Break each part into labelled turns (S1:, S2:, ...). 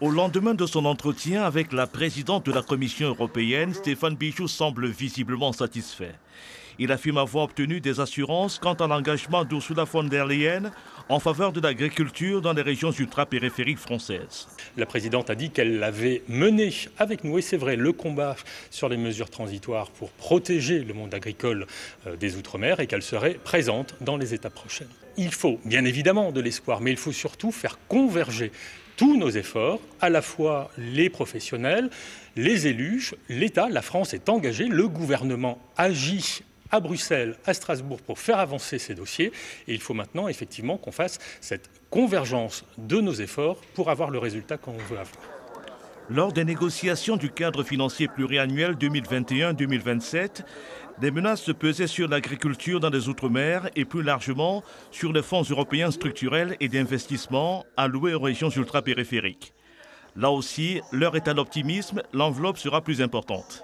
S1: Au lendemain de son entretien avec la présidente de la Commission européenne, Stéphane Bijoux semble visiblement satisfait. Il affirme avoir obtenu des assurances quant à l'engagement d'Ursula von der Leyen en faveur de l'agriculture dans les régions ultra-périphériques françaises.
S2: La présidente a dit qu'elle avait mené avec nous, et c'est vrai, le combat sur les mesures transitoires pour protéger le monde agricole des Outre-mer et qu'elle serait présente dans les étapes prochaines. Il faut bien évidemment de l'espoir, mais il faut surtout faire converger tous nos efforts, à la fois les professionnels, les élus, l'État. La France est engagée, le gouvernement agit à Bruxelles, à Strasbourg pour faire avancer ces dossiers. Et il faut maintenant effectivement qu'on fasse cette convergence de nos efforts pour avoir le résultat qu'on veut avoir.
S1: Lors des négociations du cadre financier pluriannuel 2021-2027, des menaces se pesaient sur l'agriculture dans les Outre-mer et plus largement sur les fonds européens structurels et d'investissement alloués aux régions ultra-périphériques. Là aussi, l'heure est à l'optimisme, l'enveloppe sera plus importante.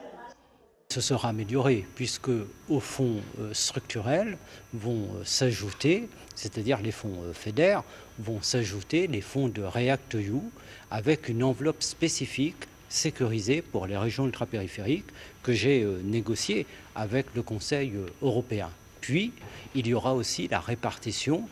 S3: Ce sera amélioré puisque aux fonds structurels vont s'ajouter, c'est-à-dire les fonds FEDER, vont s'ajouter les fonds de REACT-EU avec une enveloppe spécifique sécurisée pour les régions ultrapériphériques que j'ai négociée avec le Conseil européen. Puis, il y aura aussi la répartition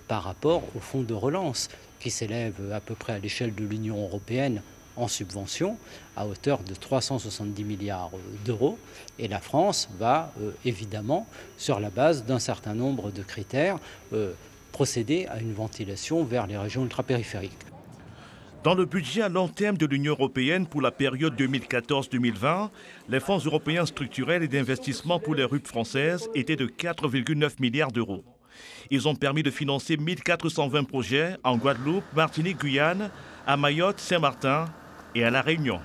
S3: par rapport aux fonds de relance qui s'élèvent à peu près à l'échelle de l'Union européenne en subvention à hauteur de 370 milliards d'euros. Et la France va évidemment, sur la base d'un certain nombre de critères, procéder à une ventilation vers les régions ultrapériphériques.
S1: Dans le budget à long terme de l'Union européenne pour la période 2014-2020, les fonds européens structurels et d'investissement pour les RUP françaises étaient de 4,9 milliards d'euros. Ils ont permis de financer 1420 projets en Guadeloupe, Martinique, Guyane, à Mayotte, Saint-Martin et à La Réunion.